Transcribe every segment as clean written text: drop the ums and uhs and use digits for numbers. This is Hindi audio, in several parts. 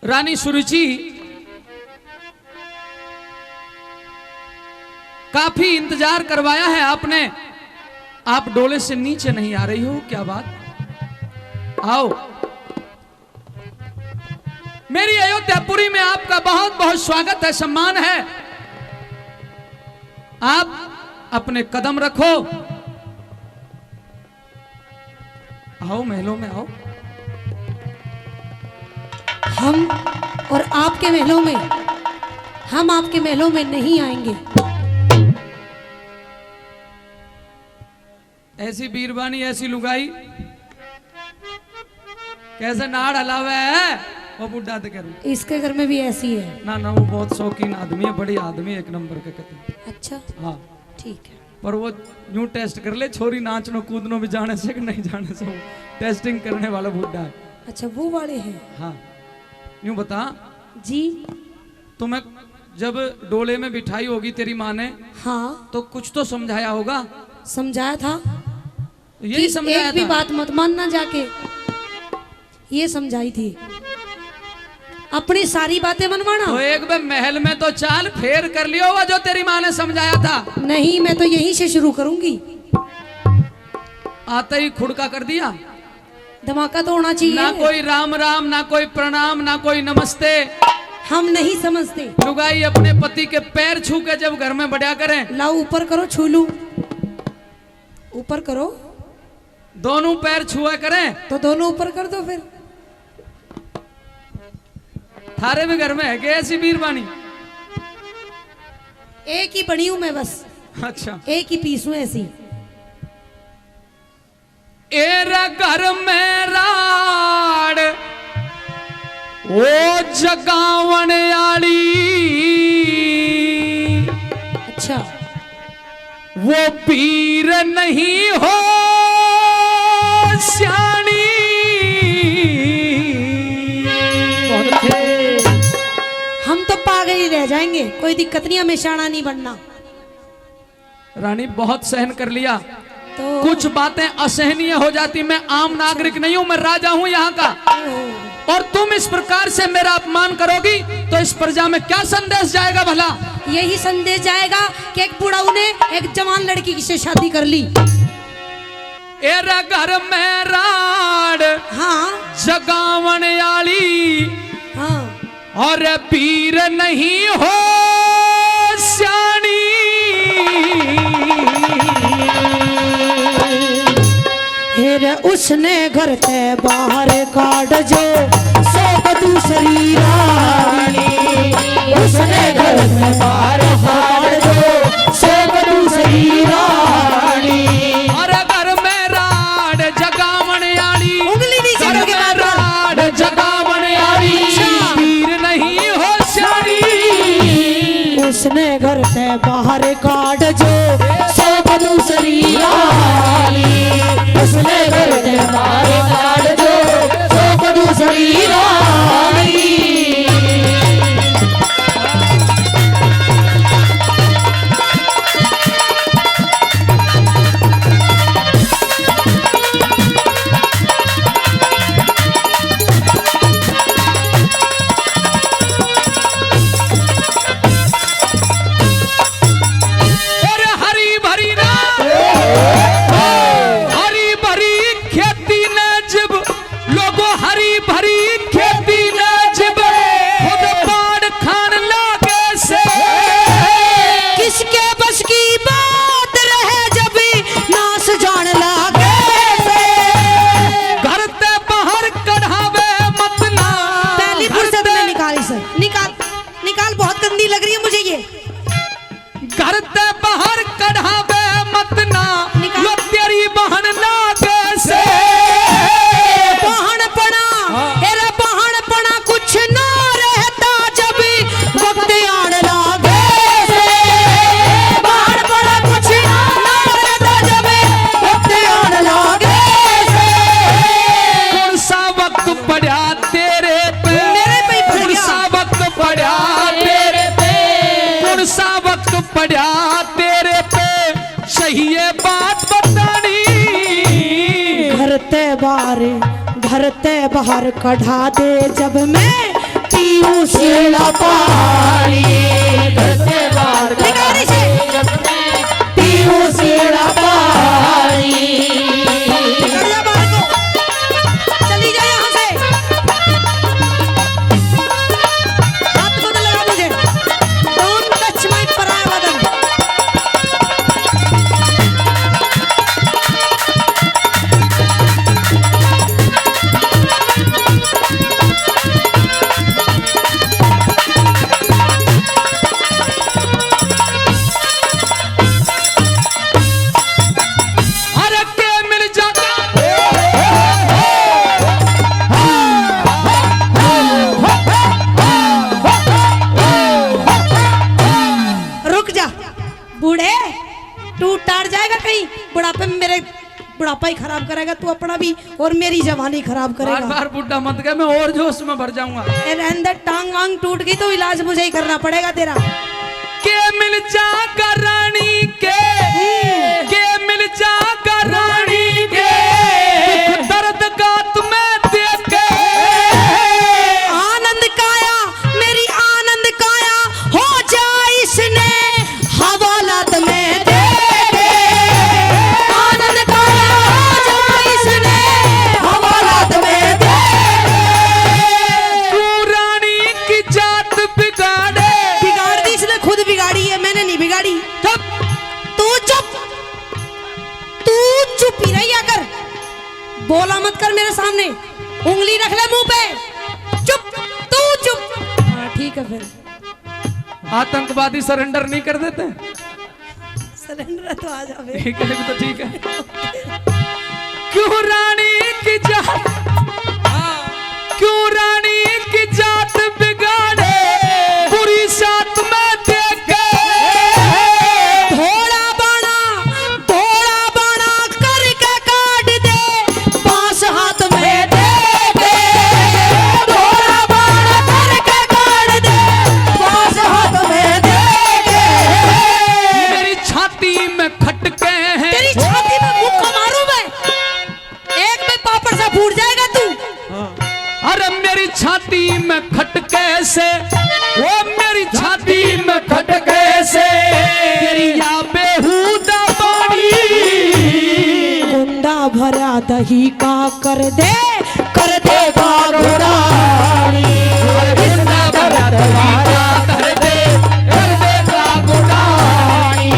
रानी सुरुचि काफी इंतजार करवाया है आपने, आप डोले से नीचे नहीं आ रही हो, क्या बात? आओ। मेरी अयोध्यापुरी में आपका बहुत बहुत स्वागत है, सम्मान है। आप अपने कदम रखो, आओ महलों में आओ। हम और आपके महलों में, हम आपके महलों में नहीं आएंगे। ऐसी बीरबानी, ऐसी लुगाई, कैसे नाड़ हलावे है वो बुढ़ा तो करूँ। इसके घर में भी ऐसी है ना ना, वो बहुत शौकीन आदमी है, बड़ी आदमी है, एक नंबर का कहते हैं। अच्छा हाँ ठीक है, पर वो यूं टेस्ट कर ले, छोरी नाचनो कूदनो भी जाने से कि नहीं जाने से, वो टेस्टिंग करने वाला बुढ़ा है। अच्छा वो वाले हैं। हाँ यूं बता जी, तुम्हें जब डोले में बिठाई होगी तेरी माँ ने, हाँ तो कुछ तो समझाया होगा। समझाया था, यही समझाया एक भी था। बात मत मानना, जाके ये समझाई थी, अपनी सारी बातें मनवाना। तो एक बार महल में तो चाल फेर कर लियो हुआ जो तेरी माँ ने समझाया था। नहीं, मैं तो यहीं से शुरू करूंगी। आते ही खुड़का कर दिया, धमाका तो होना चाहिए। ना कोई राम राम, ना कोई प्रणाम, ना कोई नमस्ते। हम नहीं समझते। लुगाई अपने पति के पैर छू के जब घर में बढ़िया करें। लाओ ऊपर करो, छू लू, ऊपर करो। दोनों पैर छुआ करें तो दोनों ऊपर कर दो फिर। थारे भी घर में है क्या ऐसी बीरबानी? एक ही बनी हूं मैं, बस अच्छा, एक ही पीस हूं ऐसी। एरा घर में राड ओ जगावन आली, अच्छा वो पीर नहीं हो श्याणी। हम तो पागल ही रह जाएंगे, कोई दिक्कत नहीं, हमें शाना नहीं बनना। रानी बहुत सहन कर लिया, तो कुछ बातें असहनीय हो जाती। मैं आम नागरिक नहीं हूं, मैं राजा हूं यहाँ का, और तुम इस प्रकार से मेरा अपमान करोगी तो इस प्रजा में क्या संदेश जाएगा भला? यही संदेश जाएगा कि एक बुढ़ाऊ ने एक जवान लड़की से शादी कर ली। एरा घर में राड हाँ जगावन आली, हाँ, और पीर नहीं हो श्याणी। फिर उसने घर से बाहर काट जो सो दूसरी रानी। उसने घर से बाहर काट जो सो दूसरी रानी। और घर में राड जगावन आली, उंगली नहीं घर चलोगे में राड जगावन आली, पीर नहीं हो श्याणी। उसने घर से बाहर काट जो सो दूसरी रानी। उसने घर से बाहर काट जो सो दूसरी रानी। निकाल निकाल, बहुत गंदी लग रही है मुझे ये। घर ते बाहर कढ़ावे मत ना, यो तेरी बहन लागे से। बहन पड़ा, तेरा बहन पड़ा कुछ ना रहता जब वक्त आन लागे से। बहन पड़ा कुछ ना रहता जब वक्त आन लागे से। कौन सा वक्त पड़ा तेरे पे, मेरे पे ही कौन सा वक्त पड़ा तेरे पे, कौन सा वक्त पड़ा तेरे पे, सही ये बात बतानी। घर ते बाहर कढ़ा दे जब मैं पीऊ शीला पानी भिखारी से पीऊ शीला पानी। चली जा यहाँ से, हाथ को तो लगा मुझे, डोंट टच माय पराया बदन। अरे के मिल जाता रुक जा बूढ़े, तू टार जाएगा कहीं, बुढ़ापे में मेरे बुढ़ापा ही खराब करेगा तू अपना भी और मेरी जवानी खराब बार करेगा। बार बुढ़ा मत गए, मैं और जोश में भर जाऊंगा। अंदर टांग वांग टूट गई तो इलाज मुझे ही करना पड़ेगा तेरा। के मिल जागा रानी के मिल जागा रानी के दर्द का तुम्हें देख के आनंद काया मेरी आनंद काया हो जाए इसने हवालात में दे दे। आनंद काया हो जाए इसने हवालात में दे दे। तू रानी की जात बिगाड़े। बिगाड़ दी इसने, खुद बिगाड़ी है, मैंने नहीं बिगाड़ी। चुप तू चुप ही रहिया कर, बोला मत कर मेरे सामने, उंगली रख ले मुंह पे। चुप तू चुप। हाँ ठीक है फिर आतंकवादी सरेंडर नहीं कर देते? सरेंडर तो आ जावे। ठीक है तो ठीक है। क्यों रानी की जात, क्यों रानी की जात बिगाड़े बुरी साथ में देख के थोड़ा बाणा करके काट दे, पांच हाथ में दे दे। थोड़ा बाणा करके काट दे, पांच हाथ में दे दे। मेरी छाती में खटके हैं। तेरी छाती में मुक्का मारूं मैं, एक में पापड़ सा फूट जाएगा तू। अरे मेरी छाती में खटके से, वो मेरी छाती में खटके से तेरी या बेहुदा पानी कुंडा भरा दही का कर दे बागुरानी। जिंदा भरा दही का कर दे बागुरानी।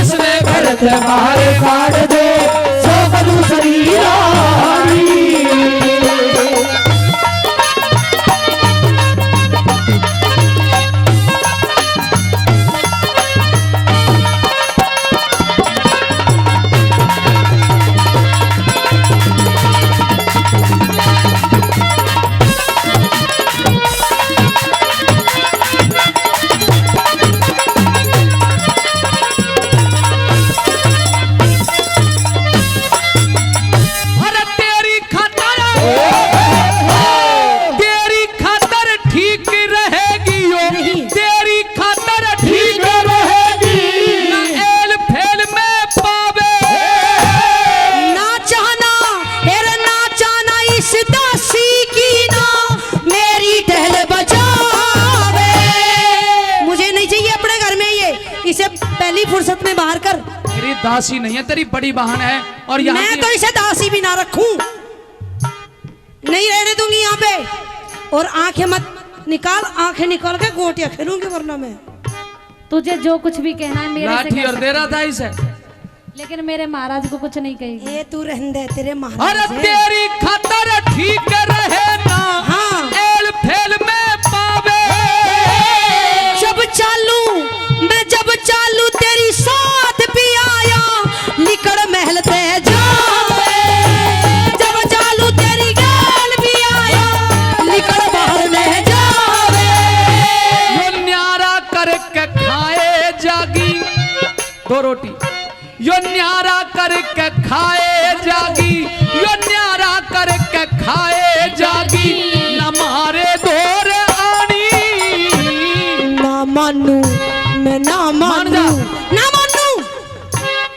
इसने घर से बाहर काट दे सब दूसरी रानी। अरे तेरी खातर ठीक रहेगी यो, तेरी खातर ठीक रहेगी। ना एल फेल में पावे ना चाहना तेरे ना चाहना इस दासी की ना मेरी टहल बचावे। मुझे नहीं चाहिए अपने घर में ये, इसे पहली फुर्सत में बाहर कर। तेरी दासी नहीं है, तेरी बड़ी बहन है। और यहाँ मैं की- तो इसे दासी भी ना रखूं, नहीं रहने दूंगी यहाँ पे। और आंखें मत निकाल, आंखें निकाल के गोटियां खेलूंगी वरना मैं। तुझे जो कुछ भी कहना है मेरे से लाठी कह और दे रहा था इसे। लेकिन मेरे महाराज को कुछ नहीं कहेगी। ये तू रहने दे, तेरे अरे महाराज है। तेरी खातर ठीक रहे ना हाँ। एल फेल में पावे। जब चालू तेरी साथ भी आया लिकड़ महल ते जावे। जब चालू तेरी गाल भी आया लिकड़ बाहर में जावे। यो न्यारा करके खाए जागी दो रोटी। यो न्यारा करके खाए जागी, यो न्यारा करके खाए जागी। न मारे दौर आनी। ना मानू मैं ना मानू ना मानू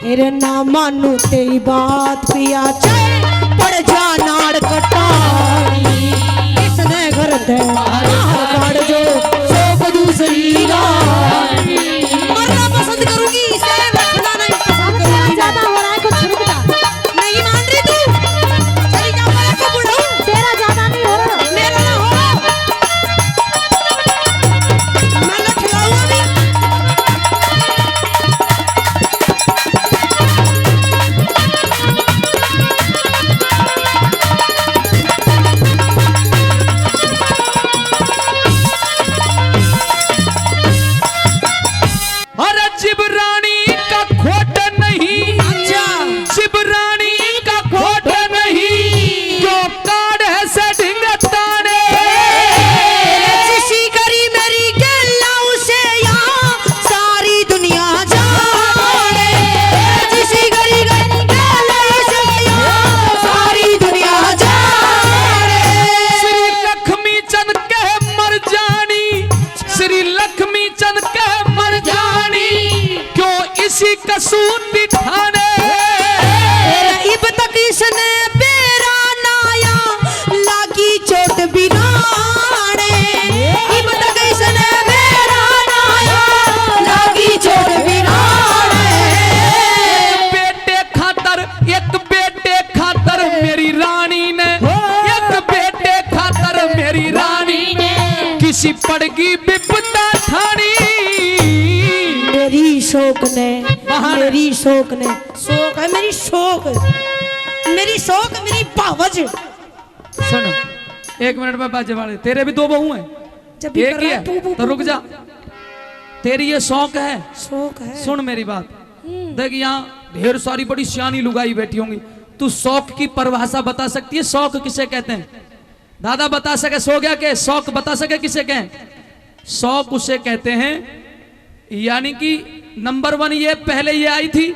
तेरे ना मानू तेरी बात पिया चाहे पड़ जा नाड़ कटानी। इसने घर दे पड़गी विपदा ठानी। मेरी शौक ने, मेरी शौक ने, शौक है मेरी शौक, मेरी शौक, मेरी पावज। सुन 1 मिनट में बाजे वाले, तेरे भी 2 बहू हैं, जब भी एक कर ही रहा है है, पू, पू, तो रुक जा। तेरी ये शौक है, शौक है। सुन मेरी बात, देख यहाँ ढेर सारी बड़ी सियानी लुगाई बैठी होंगी, तू शौक की परिभाषा बता सकती है? शौक किसे कहते हैं? दादा बता सके? सो गया के शौक बता सके किसे कहें? शौक उसे कहते हैं, यानी कि नंबर 1 ये पहले ये आई थी,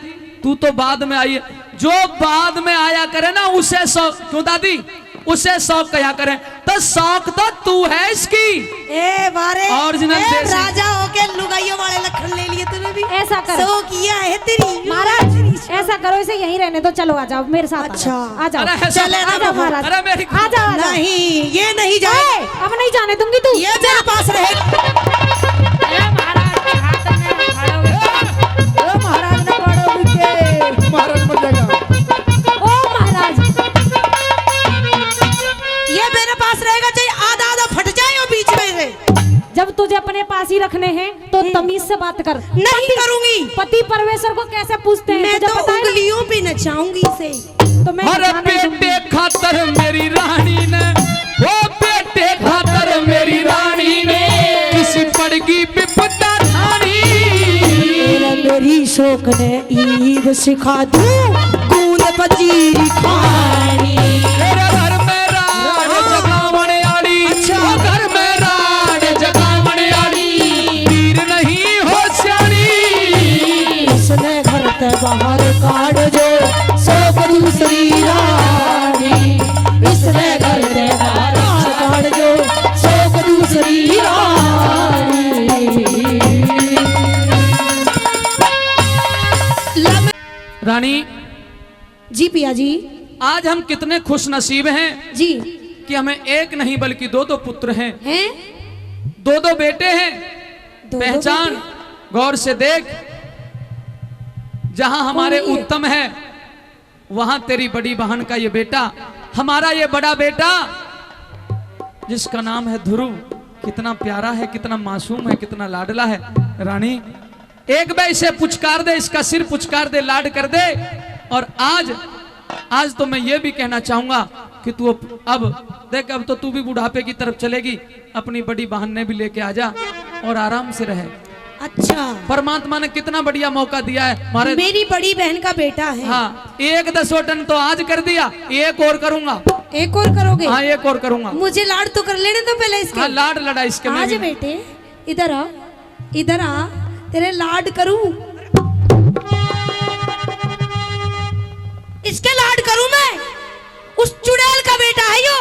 तू तो बाद में आई है। जो बाद में आया करे ना उसे शौक, क्यों दादी? उसे शौक कहा करें। तो शौक तो तू है इसकी। ए बारे ओरिजिनल देसी। राजा होके लुगाइयों वाले लखन ले लिए तूने भी। ऐसा कर, शौक किया है तेरी महाराज ऐसा करो, इसे यहीं रहने दो, चलो आ जाओ मेरे साथ। अच्छा। आ जाओ, अरे ऐसा- चले आ जाओ महाराज, अरे मेरी आ जाओ, आ जाओ। नहीं, ये नहीं जाए, अब नहीं जाने दूंगी तू। ये मेरे पास रहे। महाराज के हाथ में खड़ोगे। महाराज ने पढ़ो के महाराज मर जाएगा। ओ महाराज, ये मेरे पास रहेगा, चाहे आधा आधा फट जाए और बीच में से। जब तुझे अपने पास ही रखने हैं तो तमीज से बात कर। नहीं करूंगी। पति परमेश्वर को कैसे पूछते हैं मैं तुझे तो पता है ना? उंगलियों पे नचाऊंगी इसे। तो मैं अरे जाने दूंगी। बेटे खातर मेरी रानी ने, ओ बेटे खातर मेरी रानी ने, किसी पड़गी विपदा ठानी। मेरी शौक ने ईद सिखा दूं गूंद पजीरी खानी। तेरे घर में राड जगावण आड़ी, ओ घर में राड जगावण आड़ी, वीर नहीं हो श्याणी। इसने घर ते बाहर काट जो शौक दूसरी रानी। इसने घर ते बाहर काट जो शौक दूसरी रानी। रानी जी पिया जी। आज हम कितने खुश नसीब हैं जी कि हमें एक नहीं बल्कि 2 पुत्र हैं, हैं 2 बेटे हैं। दो पहचान, गौर से देख, जहां हमारे कौन है? उत्तम है वहां तेरी बड़ी बहन का ये बेटा, हमारा ये बड़ा बेटा जिसका नाम है ध्रुव, कितना प्यारा है, कितना मासूम है, कितना लाडला है। रानी एक बार इसे पुचकार दे, इसका सिर पुचकार दे, लाड कर दे। और आज तो मैं ये भी कहना चाहूंगा कि तू अब देख, अब तो तू भी बुढ़ापे की तरफ चलेगी, अपनी बड़ी बहन ने भी लेके आ जा और आराम से रहे। अच्छा, परमात्मा ने कितना बढ़िया मौका दिया है हमारे। मेरी बड़ी बहन का बेटा है। हाँ, 1 10 तो आज कर दिया, एक और करूंगा। एक और करोगे? हाँ, एक और करूंगा। मुझे लाड तो कर लेने दो पहले इसके। हाँ, लाड लड़ा इसके में आज भी। बेटे इधर आ, इधर आ, तेरे लाड करूं, इसके लाड करूं मैं। उस चुड़ैल का बेटा है यो,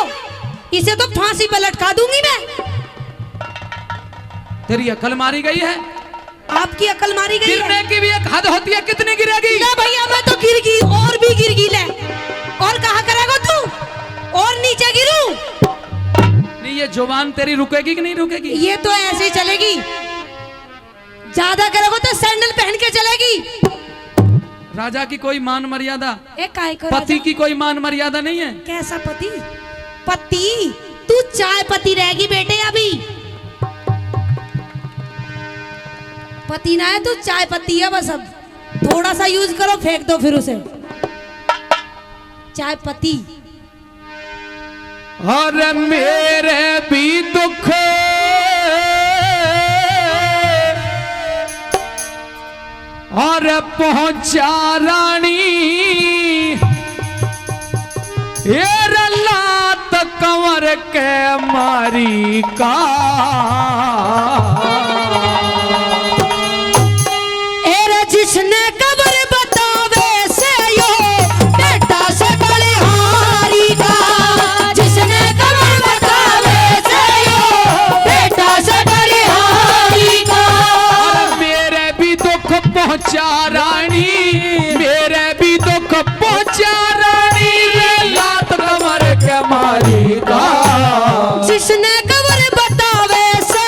इसे तो फांसी पे लटका दूंगी मैं। तेरी अकल मारी गई है, आपकी अकल मारी गई गिरने है। की भी एक हद होती है, कितनी गिरेगी? ना भैया, मैं तो गिर गई और भी गिर गई ले। और कहा करेगा तू? और नीचे गिरूं? नहीं, ये जुबान तेरी रुकेगी कि नहीं रुकेगी? ये तो ऐसे ही चलेगी, ज्यादा करोगे तो सैंडल पहन के चलेगी। राजा की कोई मान मर्यादा, एक काय को पति राजा? की कोई मान मर्यादा नहीं है। कैसा पति? पति तू चाय पति रहेगी बेटे अभी। पति ना है तू, चाय पत्ती है बस। अब थोड़ा सा यूज करो, फेंक दो फिर उसे। चाय पत्ती। और मेरे भी दुख और पहुंचा रानी, ये लात कंवर के मारी का। एरे जिसने कबर बतावे से यो बेटा से बलिहारी का। जिसने कबर बतावे से यो बेटा से बलिहारी का। और मेरे भी दुख पहुंचा रानी, मेरे भी दुख पहुंचा रानी, ये लात कंवर के मारी का। जिसने कबर बतावे से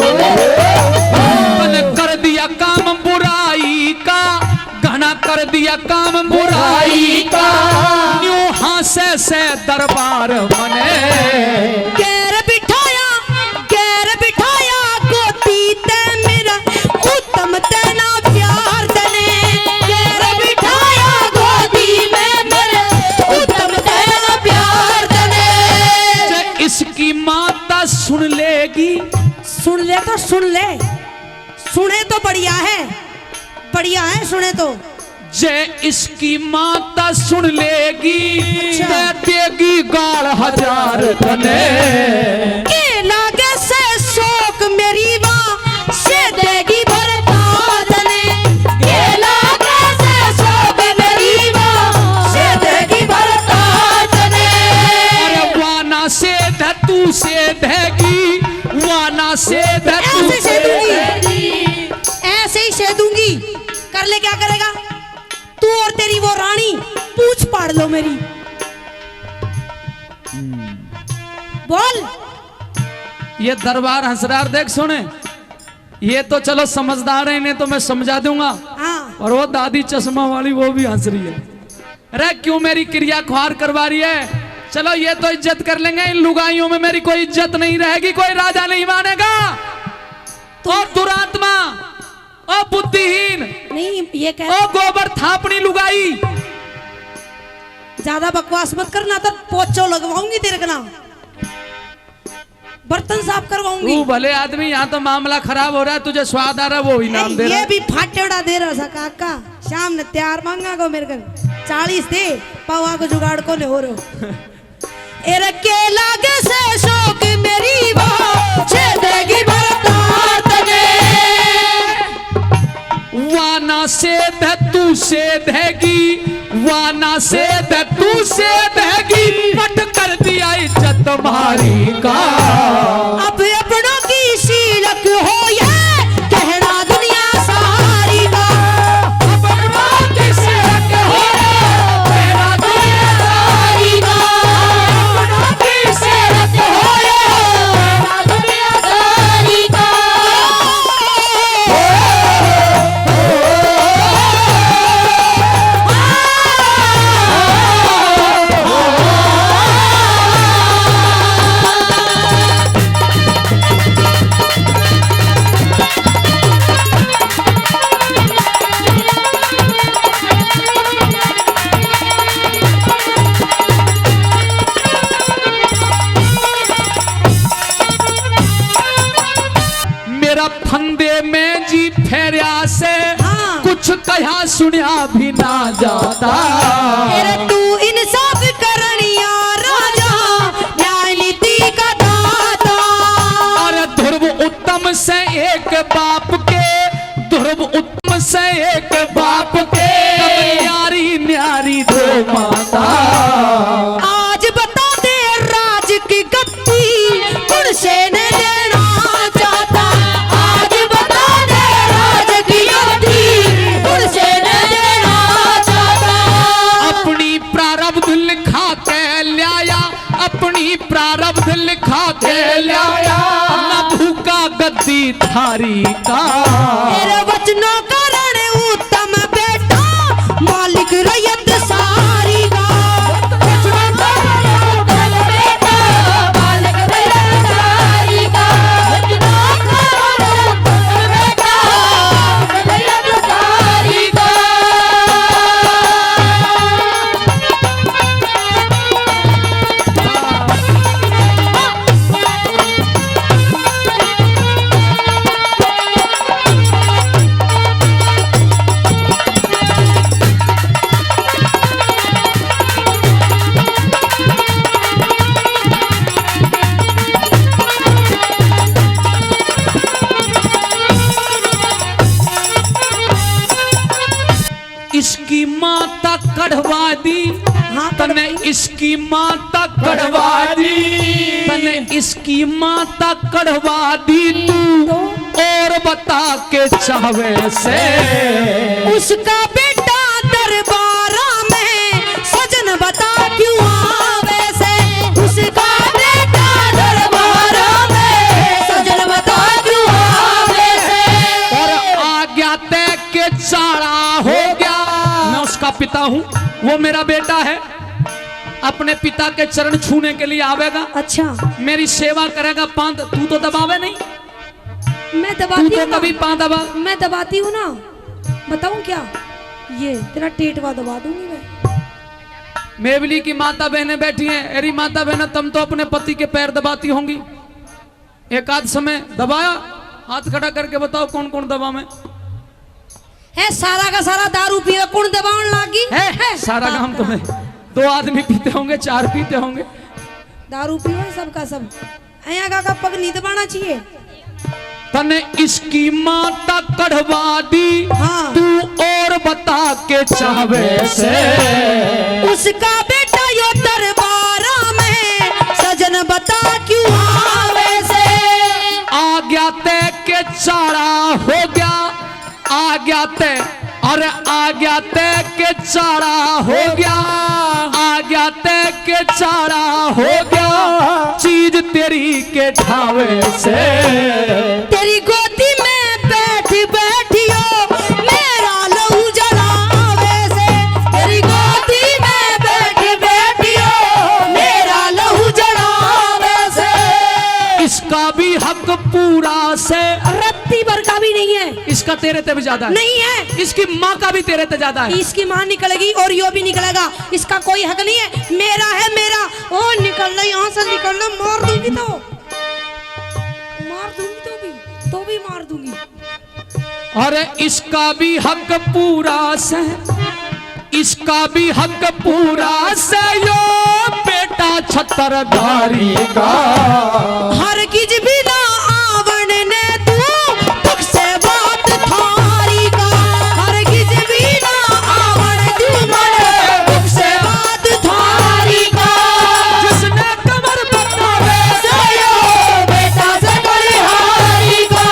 तने कर दिया काम बुराई का, घना कर दिया काम बुराई का, न्यू हासे से दरबार मने। गैर बिठाया गोदी ते मेरा उत्तम तेना प्यार तने। गैर बिठाया गोदी में मेरे उत्तम तेना प्यार तने। जब इसकी माता सुन लेगी, सुन ले तो सुन ले, सुने तो बढ़िया है सुने तो। जे इसकी माता सुन लेगी, अच्छा। देगी गाल 1000 तने। के लागे से शोक मेरी माँ से देगी बरदात ने। के लागे से शोक मेरी माँ से देगी बरदात ने। अरे वाना से धतू से देगी, वाना से धतू ऐसे से दूंगी, ऐसे ही से दूंगी। कर ले, क्या करेगा तू और तेरी वो रानी, पूछ पाड़ लो मेरी। बोल। ये दरबार हंसरार देख सुने, ये तो चलो समझदार है, इन्हें तो मैं समझा दूंगा। हाँ और वो दादी चश्मा वाली वो भी हंस रही है। अरे क्यों मेरी क्रिया खुआर करवा रही है? चलो ये तो इज्जत कर लेंगे, इन लुगाइयों में मेरी कोई इज्जत नहीं रहेगी, कोई राजा नहीं मानेगा। तो दुरात्मा, ओ बुद्धिहीन, नहीं ये कह, ओ गोबर थापनी लुगाई, ज्यादा बकवास मत करना तो पोचो लगवाऊंगी तेरे का नाम, बर्तन साफ करवाऊंगी। तू भले आदमी, यहाँ तो मामला खराब हो रहा है, तुझे स्वाद आ रहा है, वो ही नाम दे रहा ये है। भी फाटेड़ा दे रहा था काका, शाम ने तैयार मांगा को मेरे को 40 दे, पवा को जुगाड़ को ले हो रहो। एरे के लागे से शौक मेरी बात छे देगी बरदार तने। वाना से धतू से देगी, वाना से धतू से देगी, पट कर दिया इज्जत मारी का। अब अपनों की शीलक हो ये कहना दुनिया सारी का। अपनों की शीलक हो ये कहना दुनिया सारी का। अपनों की शीलक हो ये कहना दुनिया सारी का। मेरा फंदे में जी फेरिया से हाँ। कुछ कहा सुनिया भी ना जाता। तेरे तू इंसाफ करनिया राजा, न्याय नीति का दाता। और ध्रुव उत्तम से एक बाप के, ध्रुव उत्तम से एक बाप के, न्यारी न्यारी दो माता। आज बता दे राज की गद्दी कौन से ने देना चाहता। आज बता दे राज की गद्दी कौन से ने देना चाहता। अपनी प्रारब्ध लिखा के लाया, अपनी प्रारब्ध लिखा के लाया, न भूखा गद्दी थारी का। तेरे वचनों कारण उत्तम बेटा, मालिक रैयत सारी का। वचनों कारण उत्तम बेटा, मालिक रैयत सारी का। वचनों कारण उत्तम बेटा, रैयत सारी का। इसकी माता कढ़वा दी, हाँ, तने इसकी माता कढ़वा दी, तने इसकी माता कढ़वा दी तू और बता के चाहवे से। उसका बेटा दरबारा में सजन बता क्यों आवे से। उसका बेटा दरबारा में सजन बता क्यों हूँ, वो मेरा बेटा है, अपने पिता के चरण छूने के लिए आवेगा, अच्छा मेरी सेवा करेगा। पांव तू तो दबावे नहीं, मैं तू दबाती तो हूँ ना। कभी पांव दबा। मैं दबाती हूँ ना, बताऊँ क्या? ये तेरा टेटवा दबा दूंगी मैं। मेवली की माता बहनें बैठी हैं, अरे माता बहनें तुम तो अपने पति के पैर दबाती होंगी, एक आध समय दबाया, हाथ खड़ा करके बताओ कौन कौन दबा में है? सारा का सारा दारू पिए कौन दबावन लागी है? सारा काम तुम्हें, 2 आदमी पीते होंगे, 4 पीते होंगे, दारू पिए सबका सब। यहाँ का पग नहीं दबाना चाहिए। तने इसकी माता कढ़वा दी, हाँ। तू और बता के चाहवे से, उसका बेटा यो दरबारा में, सजन बता क्यों आवे से। आ गया तय के चारा हो गया, आ गया तय, अरे आ गया तय के चारा हो गया, आ गया तय के चारा हो गया, चीज तेरी के ढावे से। तेरी गोदी में बैठ बैठियो मेरा लहू जलावे से। तेरी गोदी में बैठ बैठियो मेरा लहू जलावे से। इसका भी हक पूरा से, रत्ती भर का भी नहीं है, इसका तेरे ते भी ज्यादा है, नहीं है। इसकी माँ का भी तेरे ते ज्यादा है। इसकी माँ निकलेगी और यो भी निकलेगा, इसका कोई हक नहीं है। मेरा है मेरा। ओ निकलना, यहाँ से निकलना, मार दूंगी तो मार दूंगी, तो भी मार दूंगी। अरे इसका भी हक पूरा से, इसका भी हक पूरा से, यो बेटा छतरधारी का। हर किज भी ना आवण ने तू दुख से बात थारी का। हर किज भी ना आवण तू मरे दुख से बात थारी का। जिसने कमर बतावे से यो बेटा से बलिहारी का।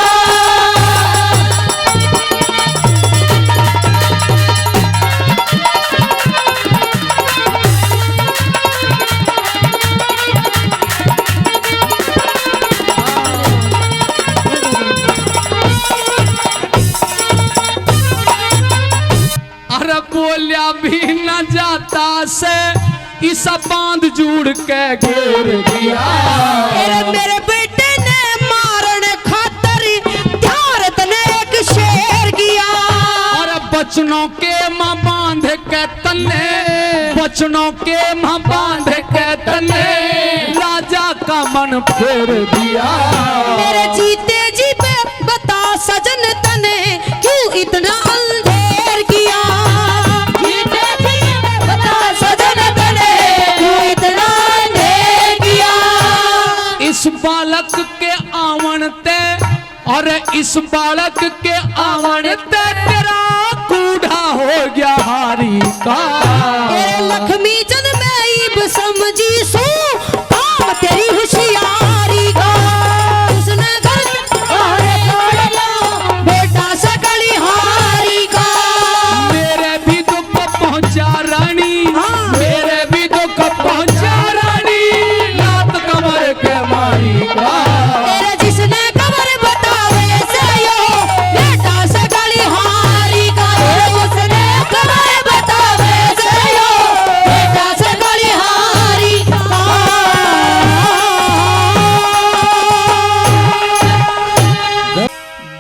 अरे बोलिया भी न जाता से, इस बांध जुड़ के घेर दिया। मेरे बेटे ने मारन खातर ध्यान तने एक शेर किया। और बचनों के माँ बांध के तने, बचनों के माँ बांध के तने, राजा का मन फेर दिया। मेरे जीते जी पे बता सजन तने क्यों इतना अंधेर किया। जीते जी पे बता सजन तने क्यों इतना अंधेर किया। इस बालक के आवन ते, और इस बालक के आवन ते, तेरा कूढ़ा हो गया हारी का। तेरे लक्ष्मी चंद में ईब समझी सू काम तेरी होशियारी का। उसने घर बेटा सकली हारी का। मेरे भी दुख पहुंचा रानी, हाँ। मेरे भी दुख पहुंचा रानी, लात कमर के मारी का। तेरे जिसने कबर बतावे से यो बेटा सकली हारी का। तेरे जिसने कबर बतावे से यो बेटा सकली हारी का।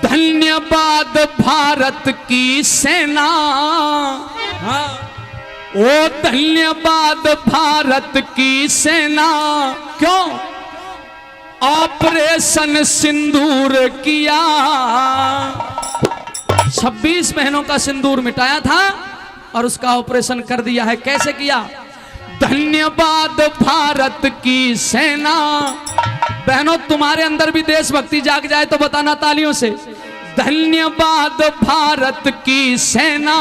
धन्यवाद भारत की सेना, ओ धन्यवाद भारत की सेना, क्यों ऑपरेशन सिंदूर किया। 26 बहनों का सिंदूर मिटाया था और उसका ऑपरेशन कर दिया है। कैसे किया? धन्यवाद भारत की सेना। बहनों तुम्हारे अंदर भी देशभक्ति जाग जाए तो बताना तालियों से। धन्यवाद भारत की सेना,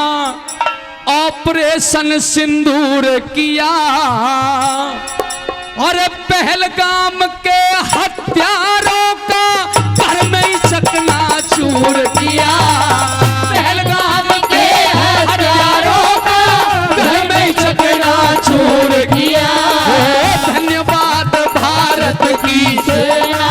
ऑपरेशन सिंदूर किया। और पहलगाम के हत्यारों का घर में ही चकनाचूर किया। पहलगाम के हत्यारों का घर में ही चकनाचूर किया। धन्यवाद भारत की सेना।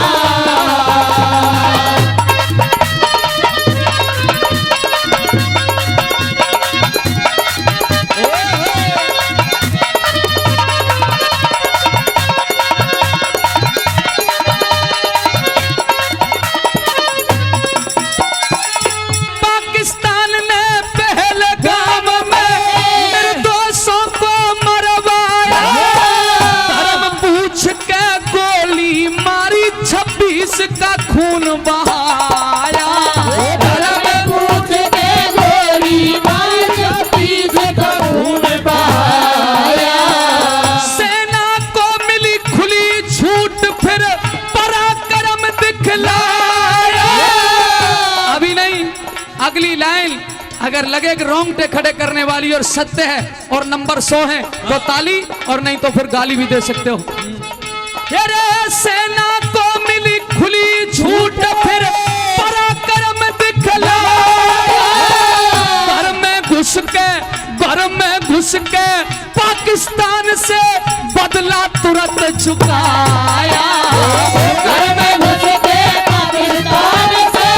बीस का खून बहाया। धर्म पूछ के गोली मार 26 का खून बहाया। सेना को मिली खुली छूट फिर पराक्रम दिखलाया। अभी नहीं, अगली लाइन अगर लगे कि रोंगटे खड़े करने वाली और सत्य है और नंबर 100 है तो ताली, और नहीं तो फिर गाली भी दे सकते हो। अरे सेना को मिली खुली छूट फिर पराक्रम दिखलाया। घर में घुस के पाकिस्तान से बदला तुरंत चुकाया। घर में घुस के पाकिस्तान से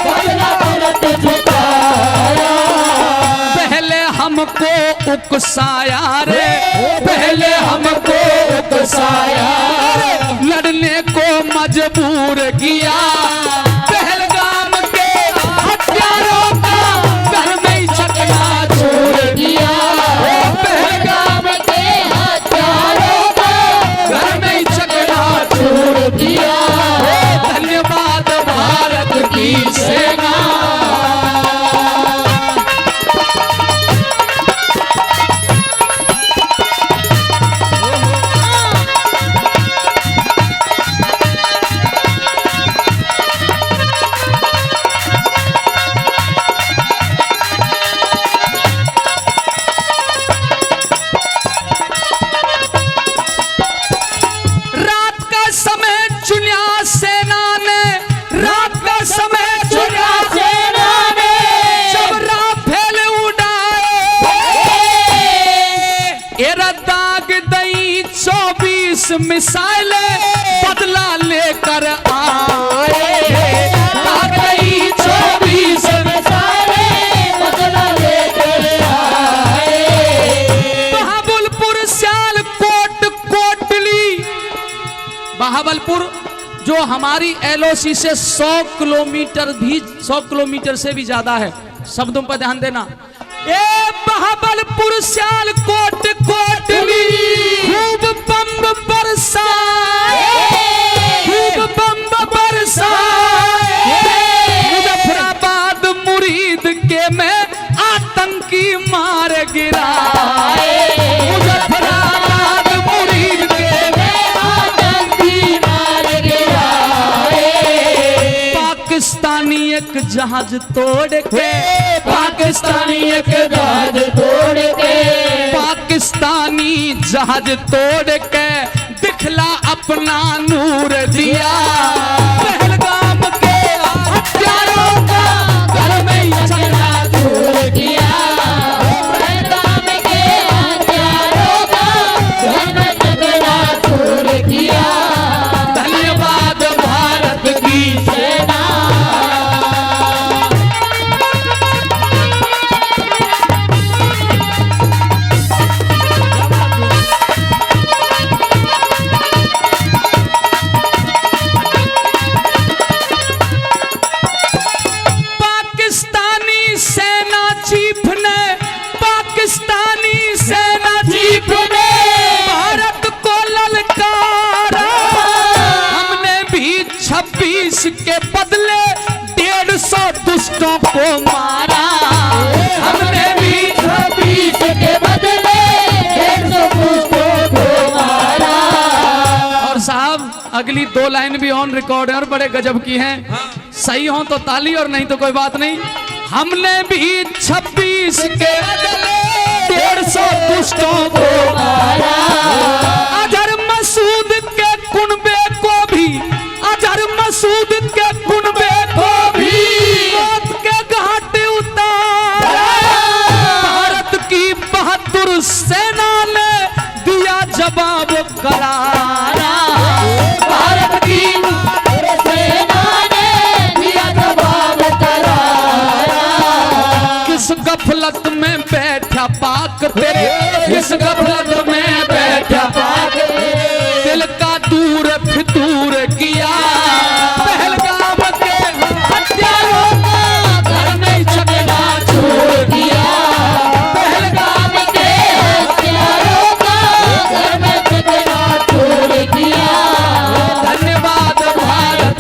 बदला तुरंत चुकाया। पहले हमको उकसाया रे, पहले हमको उकसाया रे, लड़ने को मजबूर किया। पहलगाम के हत्यारों का घर में ही चकनाचूर किया। पहलगाम के हत्यारों का घर में ही चकनाचूर किया। धन्यवाद भारत की सेना। रात का समय चुनिया सेना ने, रात का समय चुनिया सेना ने जब राफेल उड़ाए। एरा दाग दई 24 मिसाइल बदला लेकर आए। दाग दई 24 बदला लेकर आए। बहावलपुर सियालकोट कोटली, बहावलपुर जो हमारी एलओसी से 100 किलोमीटर से भी ज्यादा है। शब्दों पर ध्यान देना। ए बहावलपुर सियालकोट कोटली खूब बम बरसाए, खूब बम बरसाए। मुजफ्फराबाद मुरीद के में आतंकी मार गिराए। मुजफ्फराबाद मुरीद के में आतंकी मार गिराए। पाकिस्तानी एक जहाज तोड़ के, पाकिस्तानी एक जहाज तोड़ के, पाकिस्तानी जहाज तोड़ के दिखला अपना नूर दिया। पहलगाम के हत्यारों का घर में ही चकनाचूर किया। पहलगाम के हत्यारों का घर में चकनाचूर किया। धन्यवाद भारत की सेना। पाकिस्तानी सेना चीफ ने, पाकिस्तानी सेना चीफ ने भारत को ललकारा। हमने भी 26 के बदले 150 दुष्टों को मारा। हमने भी 26 के बदले 150 दुष्टों को मारा। और साहब अगली 2 लाइन भी ऑन रिकॉर्ड है और बड़े गजब की हैं। सही हो तो ताली और नहीं तो कोई बात नहीं। हमने भी 26 के बदले 150 दुष्टों को मारा। अजहर मसूद के कुनबे को भी, अजहर मसूद के कुनबे को भी मौत के घाट उतारा। भारत की बहादुर सेना ने दिया जवाब करारा। भारत की सेना ने दिया जवाब करारा। किस गफलत में बैठा पाक तेरे, किस गफलत में बैठा पाक दिल का दूर फितूर किया। पहलगाम के हत्यारों का घर में ही चकनाचूर किया। पहलगाम के हत्यारों का घर में चकनाचूर किया। धन्यवाद भारत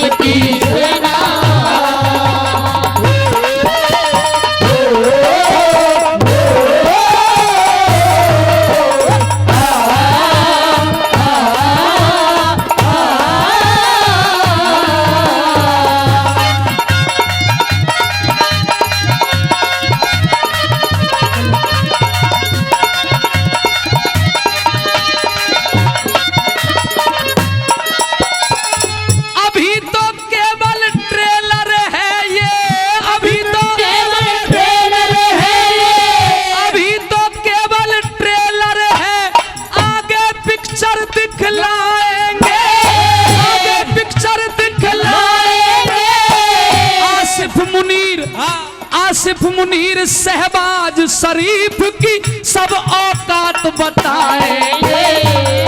आसिफ मुनीर शहबाज शरीफ की सब औकात बताएंगे।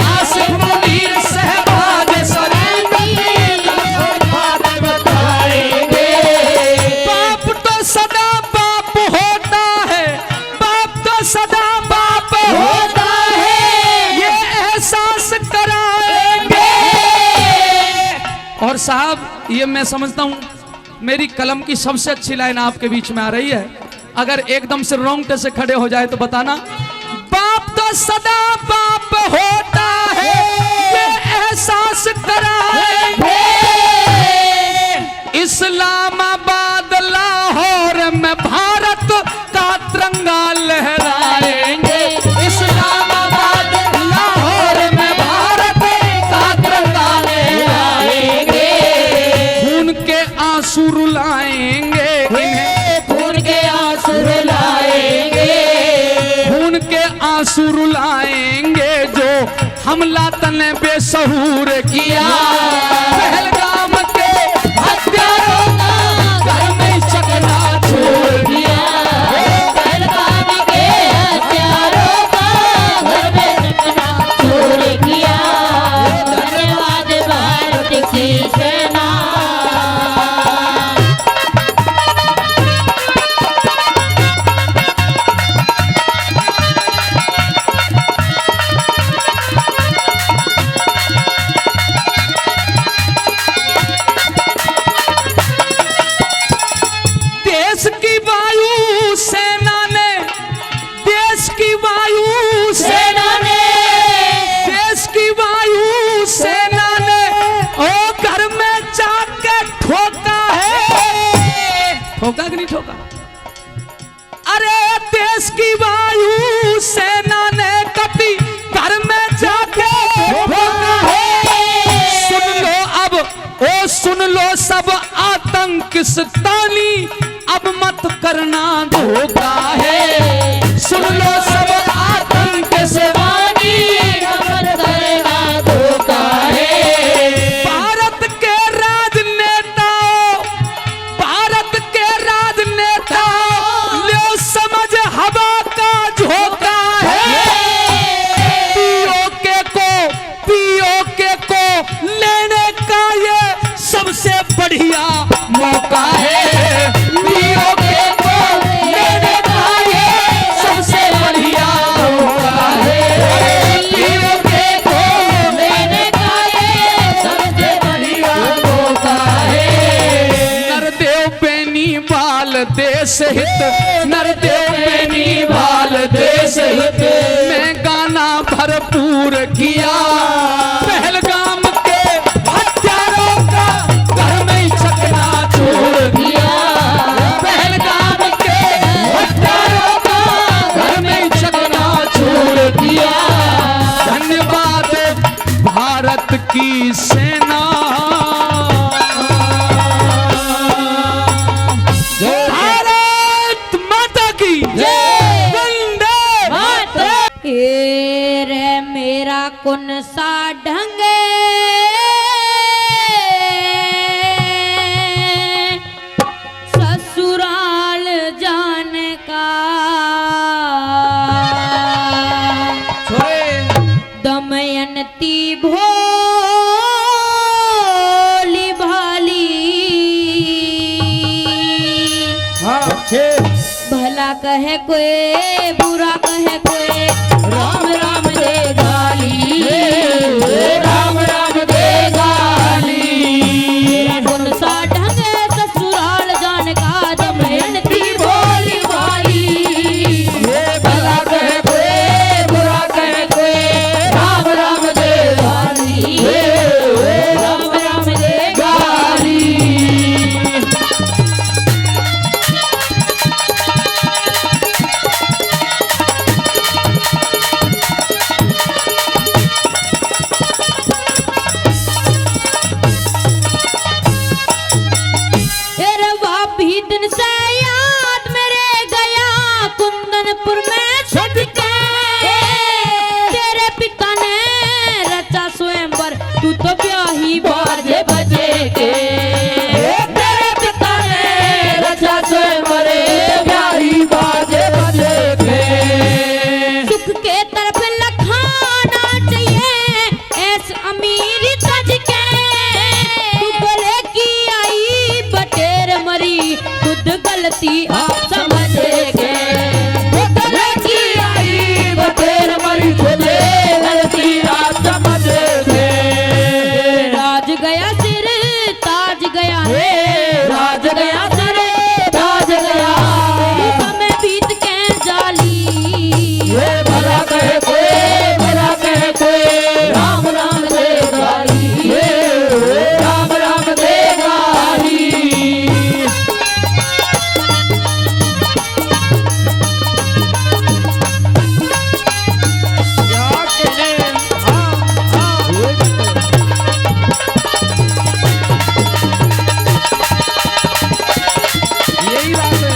आसिफ मुनीर शहबाज शरीफ की सब औकात बताएंगे। बाप तो सदा बाप होता है, बाप तो सदा बाप होता है, ये एहसास कराएंगे। और साहब ये मैं समझता हूँ मेरी कलम की सबसे अच्छी लाइन आपके बीच में आ रही है, अगर एकदम से रोंगटे से खड़े हो जाए तो बताना। बाप तो सदा बाप होता है, ये एहसास कराएंगे। इस्लामाबाद लाहौर में भारत का तिरंगा लहराएंगे। इस्लामाबाद लाहौर में भारत का तिरंगा लहराएंगे। खून के आंसू रुलाएंगे इन्हें, खून के आंसू रुलाएंगे, खून के आंसू रुलाएंगे जो हमला तने बेसहूर किया। पहलगाम के हत्यारों का घर में चकना छोड़ दिया। पहलगाम के हत्यारों का घर में चकना छोड़ दिया। धन्यवाद भारत की सेना। देश की वायु सेना ने, देश की वायु सेना ने, देश की वायु सेना ने ओ घर में जाके ठोका है। ठोका कि नहीं ठोका? अरे देश की वायु सेना ने कभी घर में जाके ठोका है। सुन लो अब, ओ सुन लो सब आतंकिस्तानी, अब मत करना धोखा है। सुन लो सब आतंकिस्तानी, अब मत करना धोखा है। भारत के राजनेताओं, भारत के राजनेताओं लो समझ हवा का झोंका है। पीओके को लेने का ये सबसे बढ़िया मौका है। पीओके को लेने का ये सबसे बढ़िया मौका है। पीओके को लेने का ये सबसे बढ़िया मौका है। नरदेव बेनीवाल देश हित, नरदेव बेनीवाल देश हित में गाना भरपूर किया। पहलगाम के हत्यारों का घर में चकना छोड़ दिया। पहलगाम के हत्यारों का घर में चकना छोड़ दिया। धन्यवाद भारत की सेना। भारत माता की वंदे मातरम। ए रे मेरा कौन सा ढंग ससुराल जाने का। दमयंती भोली भाली, भला कहे कोई बुरा कहे कोई, राम राम दे गाली, राम राम दे गाली। कौन सा ढंग ससुराल जान का। दमयंती भोली भाली, भला कहे कोई बुरा कहे कोई, राम राम दे गाली, राम राम दे गाली। गलती आप समझ गए। लड़की आई बतेर मरी खुदे गलती आप समझ गए। राज गया सिर ताज गया राज गया सिर ताज गया। समय बीत के जाली ये भला कहे कोई भला कहे कोई राम राम दे गाली। राम राम दे गाली। क्या कहने यही बात है।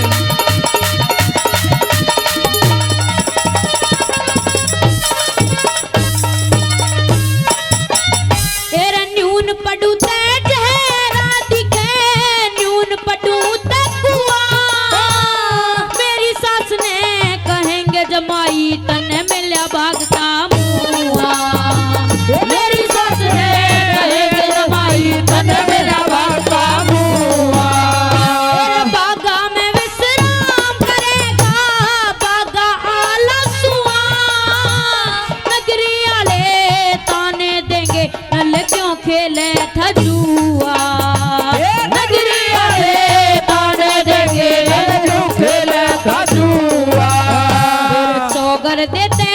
एरा न्यून पडू ते जहरा दिखे न्यून पडू ते कुआ। मेरी सास ने कहेंगे जमाई तने मिल्या भाग का मुआ। मेरी सास ने कहेंगे जमाई तने मेरा भाग का मुआ। एरा बागा में विश्राम करेगा बागा आलसुआ। नगरी आले ताने देंगे नल क्यों खेले था जुआ। नगरी आले ताने देंगे जो खेले था जुआ। चौगर देते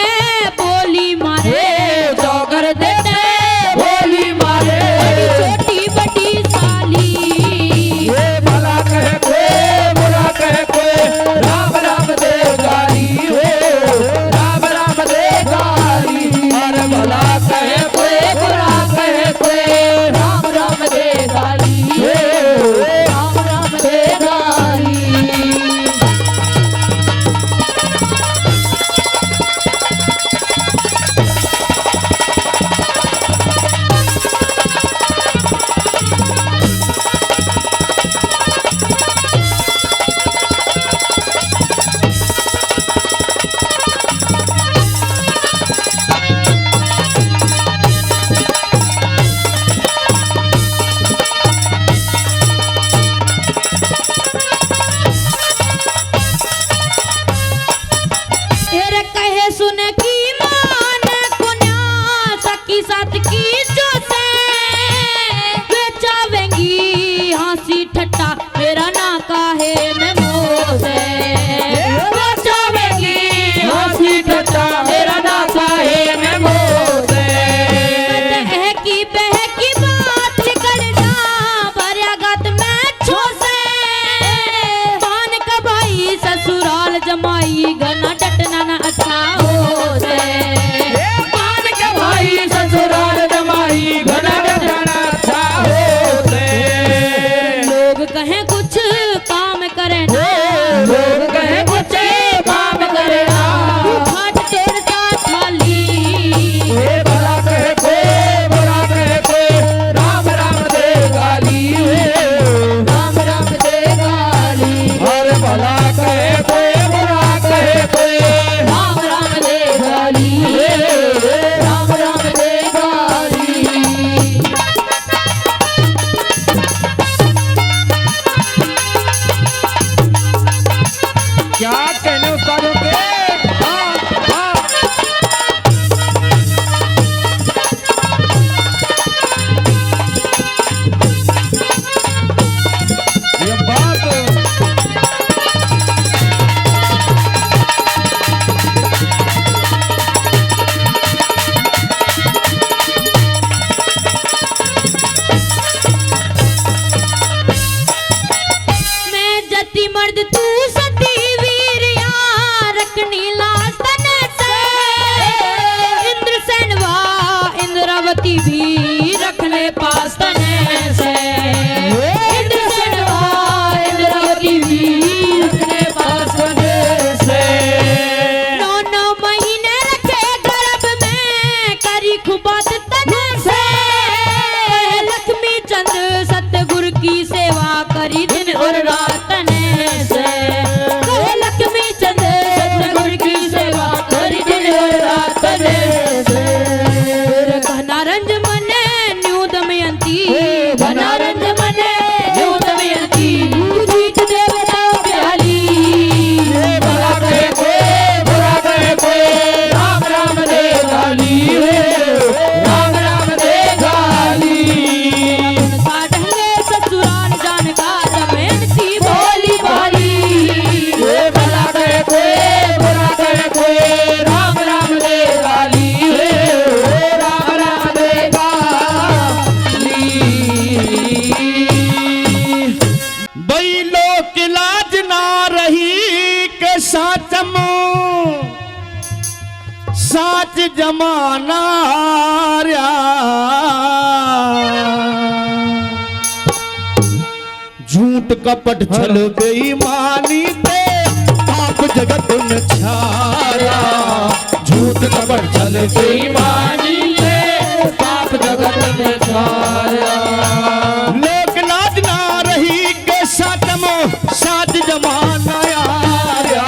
बोली मारे चौगर देते बोली मारे। छोटी बड़ी साली ये भला कहे कोई बुरा कहे कोई राम राम दे गाली। राम राम दे गाली। अरे भला कहे कोई बुरा कहे कोई राम राम दे गाली। राम राम दे गाली। तेरे कहे सुने की मान कुन्या सकी साथ की जो से बेचावेंगी हंसी ठट्टा मेरा ना काहे में मोसे। बेचावेंगी हंसी ठट्टा मेरा नाता है मैं मोसे। बह की बात निकल जा भरिया गात में छोसे। पान का भाई ससुराल जमाई घना डटना न अच्छा हो से। मान के भाई ससुराल जमाई घना डटना अच्छा होते। लोग कहें कुछ काम करें ना लोग कहे कुछ काम करे ना। हाथ तोड़ता थाली ये भला कहे कोई बुरा कहे कोई राम राम दे गाली। राम राम दे गाली। अरे भला कहे कोई बुरा कहे कोई राम राम दे गाली। राम राम दे गाली। क्या कहने उस्तादों के। हाँ, हाँ। ये बात मैं जति मर्द तू सती वीरिया रखनी लाज तने से। इंद्र सेनवा इंद्रावती भी रखने पास तने से। इंद्र सेनवा इंद्रावती भी रखने पास तने से। 9 महीने रखे गर्भ में करी खुबात तने से। लक्ष्मी चंद सतगुरु की सेवा करी दिन और रात तने से। लक्ष्मी चंद सतगुरु की सेवा करी दिन और रात तने से। घना रंज मने न्यू दमयंती घना रंज मने न्यू दमयंती जीत देवता जमाना रहा, झूठ कपट छल बेईमानी ते पाप जगत में छाया। झूठ कपट छल बेईमानी से पाप जगत में छाया। लोक लाज ना रही के सातम साज जमाना आया।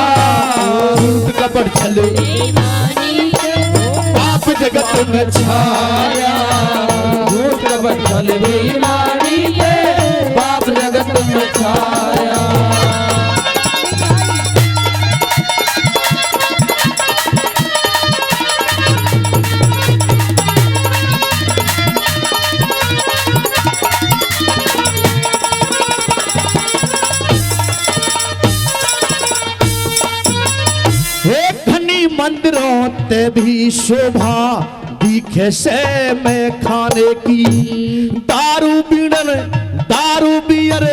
झूठ कपट छल पाप जगत में छाया। झूठ कपट छल बेईमानी से पाप जगत में छाया। मंदिरों ते भी शोभा दिखे से में खाने की। दारू बीड़न दारू बियर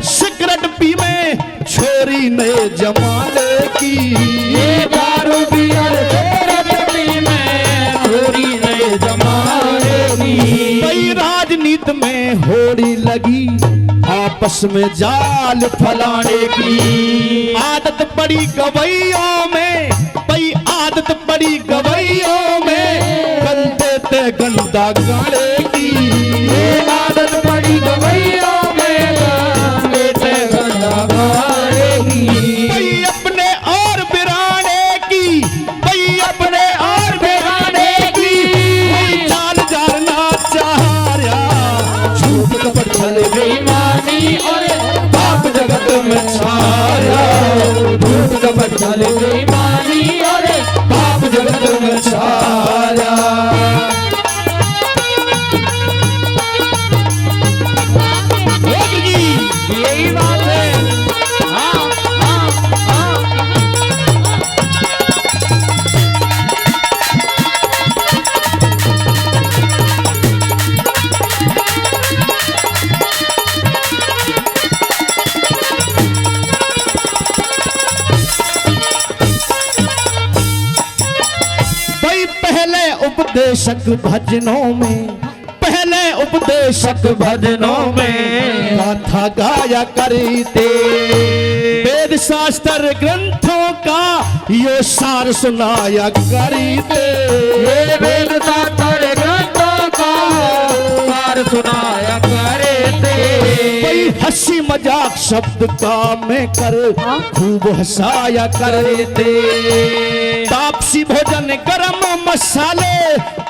सिगरेट पी में छोरी नए जमाने की। दारू बियर सिगरेट पी में छोरी नए जमाने की। कई राजनीति में होड़ी लगी आपस में जाल फैलाने की। आदत पड़ी गवैयों में भाई आदत पड़ी गवैयों में गंदे ते गंदा गाने की। आदत पड़ी गवैयों में गंदे ते गंदा गाने की। भाई अपने और बिराने की भाई अपने और बिराने की। भाई चाल जाना चाह रहा। झूठ कपट छल बेईमानी और पाप जगत में छाया। झूठ कपट छल बेईमानी और पाप जगत में छाया। यही बात है। हाँ हाँ हाँ। भाई पहले उपदेशक भजनों में पहले उपदेशक भजनों में गाथा गाया करते। वेद शास्त्र ग्रंथों का यो सार सुनाया करते। वेद शास्त्र ग्रंथों का सार सुनाया करते। भाई हंसी मजाक शब्द का में कर खूब हंसाया करते। तापसी भोजन गरम मसाले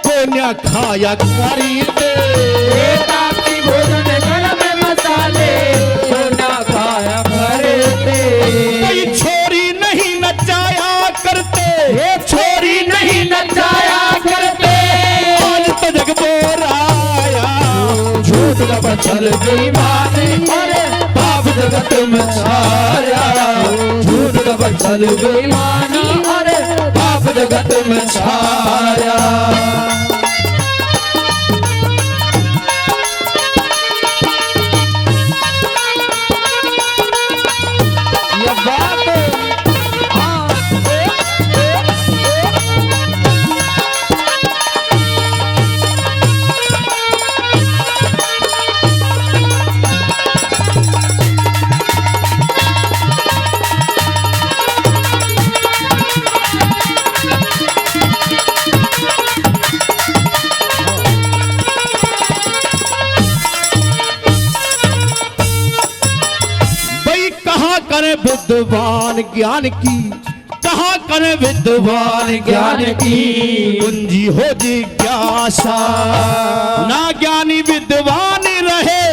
कोन्या खाया करते। तापसी भोजन गरम मसाले कोन्या खाया करते। कोई छोरी नहीं नचाया करते। छोरी नहीं नचाया करते। आज तो जग बोराया। झूठ कपट छल बेईमानी और पाप जगत में छाया। झूठ कपट छल बेईमानी और पाप जगत में छाया। ये बात हाँ करे विद्वान ज्ञान की कहाँ करे विद्वान ज्ञान की कुंजी हो जिज्ञासा। ना ज्ञानी विद्वान रहे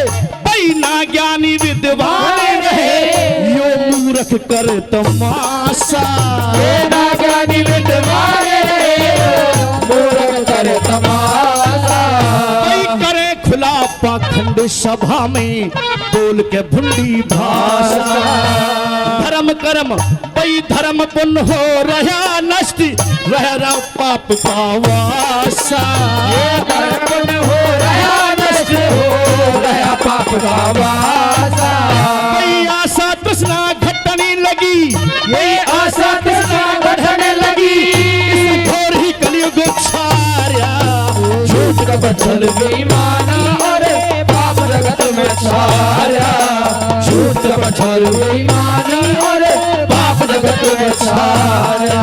भाई ना ज्ञानी विद्वान रहे यो मूर्ख कर तमाशा। ना ज्ञानी विद्वान रहे मूर्ख कर तमाशा। भाई करे खुला पाखंड सभा में बोल के भुंडी भाषा। धर्म कर्म भाई धर्म पुण्य हो रहा नष्ट रह रहा पाप का वासा। धर्म पुण्य हो रहा नष्ट हो रहा पाप का वासा। भाई आशा तृष्णा घटने लगी ये आशा तृष्णा बढ़ने लगी। इस घोर ही कलयुग बचल बेईमानी अरे पाप जगत में छाया झूठ बचल बेईमानी अरे पाप जगत में छाया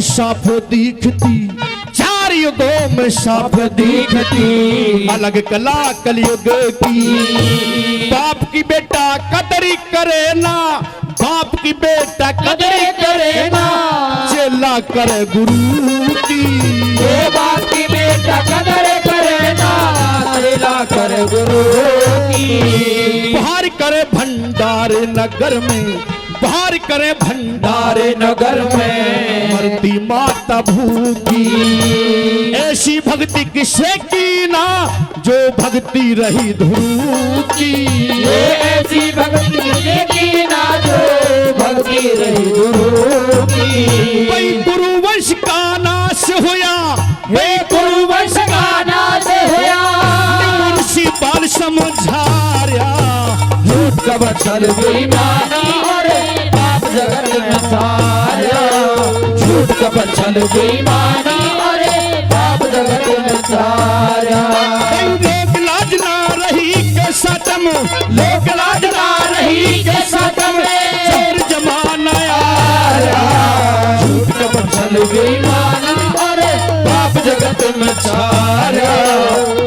साफ दिखती चार युगों में साफ दिखती अलग कला कलयुग की बाप की बेटा कदरी करे ना बाप की बेटा कदरी करे ना चेला करे गुरु की बाप की बेटा कदर करे ना चेला करे गुरु की बाहर करे भंडार नगर में बाहर करे भंडारे नगर में मरती माता भूखी ऐसी भक्ति किसे की ना जो भक्ति रही धूकी ऐसी भक्ति किसे की ना जो भक्ति रही धूकी वही गुरुवंश का नाश होया वही गुरुवंश का नाश होया ऋषि बाल समझाया झूठ का बचल बेईमानी जगत में सारा झूठ का बचल बेईमानी अरे पाप जगत में सारा लोक लाज ना रही के सतम लोक लाज ना रही के सतम चोर जमाना आया झूठ का बचल बेईमानी अरे पाप जगत में सारा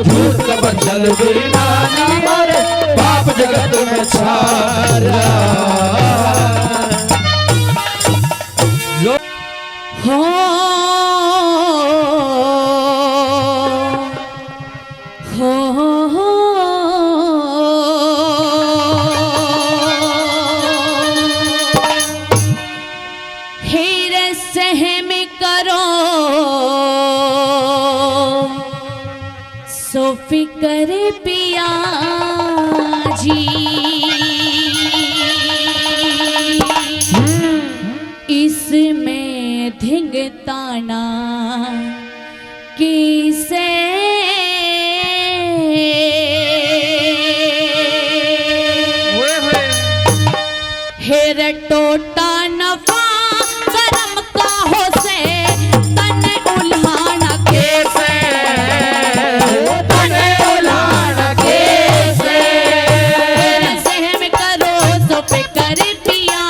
झूठ का बचल बेईमानी अरे पाप जगत में सारा हो हेरे सहम करो सो फिकर पिया जी इसमें धिंगताना किसे हेर टोटा नफा करम का हो से तन उल्हाना कैसे तन उल्हाना कैसे सहम करो सो फिकर पिया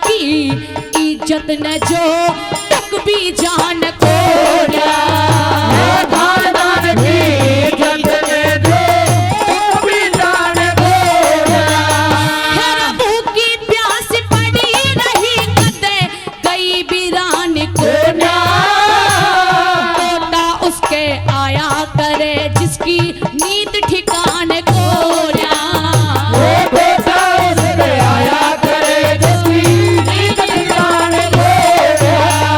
की इज्जत न जो तक भी जान को खानदान की इज्जत न जो तक भी जान को भूखी प्यास पड़ी रही कदे कई बिरान को तोता उसके आया करे जिसकी नींद ठिकाने को आया करे जिसकी नींद ठिकाने को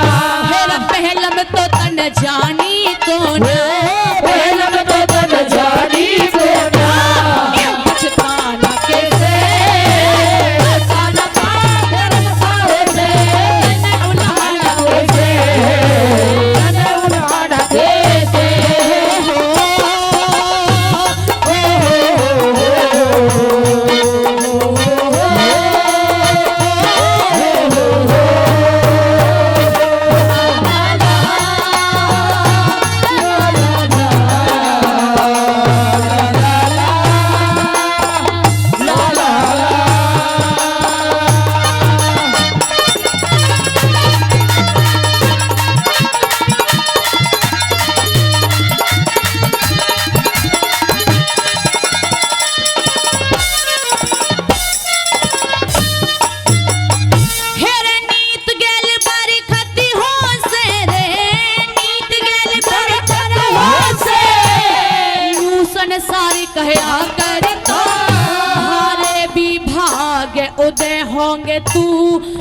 संसारी कहया करता हारे विभाग उदय होंगे तू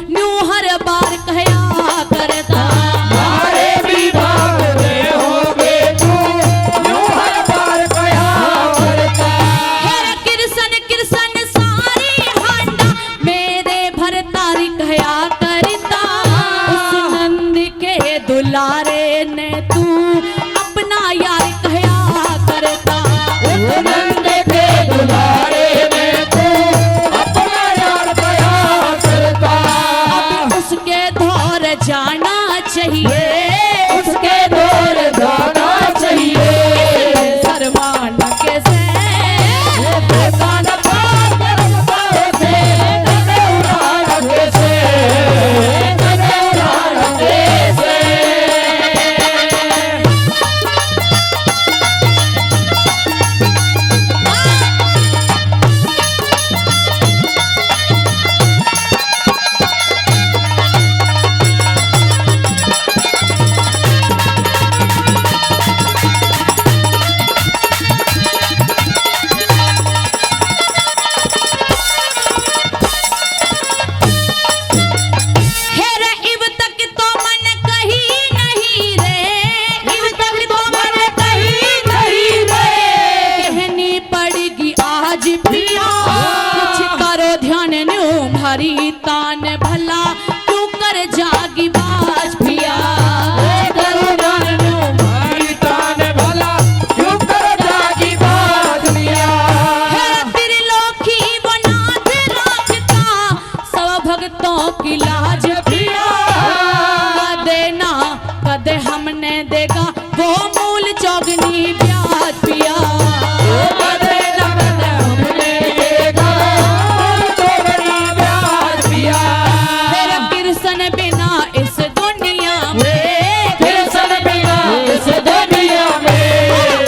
न्यू हर बार कहया करता हमारे विभाग में होगे तू यूं हर बार कहा करता। हेर कृष्ण कृष्ण सारी हांडा मेरे भरतारी कहया करता उस नंद के दुलारे ने तू अपना यार कहया करता नंद के दुलारे में तू अपना यार कहा करता। अब उसके दौर जाना चाहिए उसके दौर जाना चाहिए। सरमान कैसे कान पार करता से तने उड़ाना कैसे तने उड़ाना कैसे। हेरे इब तक तो मन कही नहीं रे इब तक तो मन कही नहीं रे कहनी पड़ेगी आज पिया कुछ करो ध्यान न्यू भरी तान भला तू कर जागी बाज पिया करुणान न्यू भारी तान भला यूं कर जागी बात लिया। हेरे त्रिलोकी बनाथ राखता सब भक्तों की लाज पिया कदे ना कदे हमने देगा वो मूल चौगनी ब्याज पिया कदे न कदे हमने देखा तो बड़ी ब्याज पिया। तेरा कृष्ण बिना इस दुनिया में कृष्ण बिना इस दुनिया में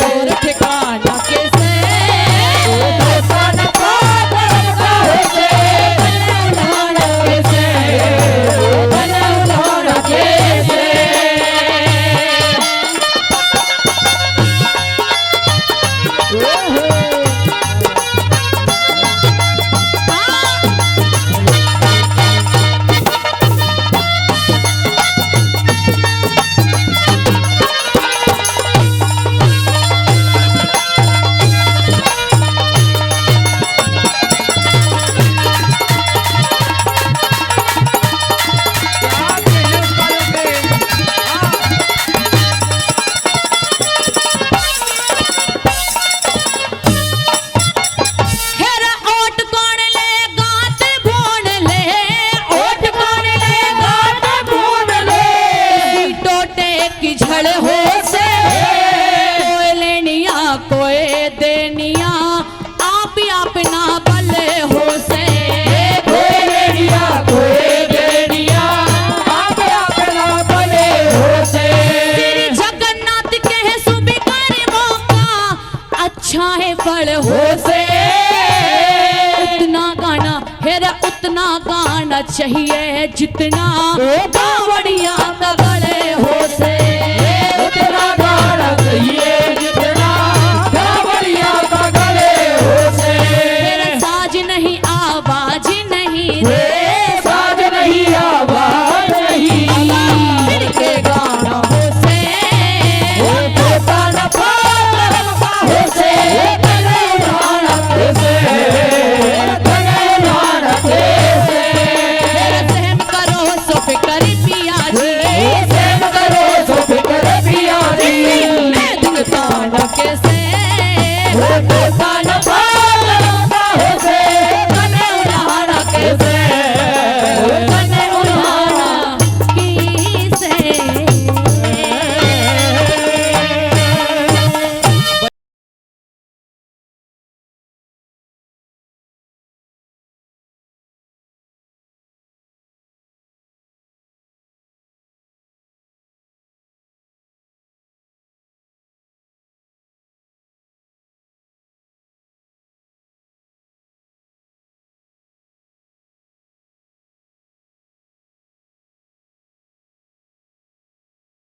और ठिकाना कैसे सन पार करता से तने उड़ाना कैसे तने उड़ाना कैसे। हेरा ओट कौन ले गात भोन ले ओट कौन ले गात भोन ले टोटे की झड़ हो से कोई लेनिया कोई देनिया आप अपना बल हो से कोई रेडिया कोई देनिया आप अपना बने हो से। श्री जगन्नाथ के सुबिकर मौका अच्छा है फल हो से उतना गाना हेरा उतना गाना चाहिए जितना बावड़िया का गले हो से उतना गाना चाहिए जितना बावड़िया का गले हो से। मेरा साज नहीं आवाज नहीं रे साज नहीं आवाज नहीं के गाना हो से सन पार करता से तने उड़ाना कैसे तने उड़ाना कैसे। मेरा सहम करो सो फिकर पिया जी प्रेम करो सो फिकर पिया जी मैं दिखता न कैसे सन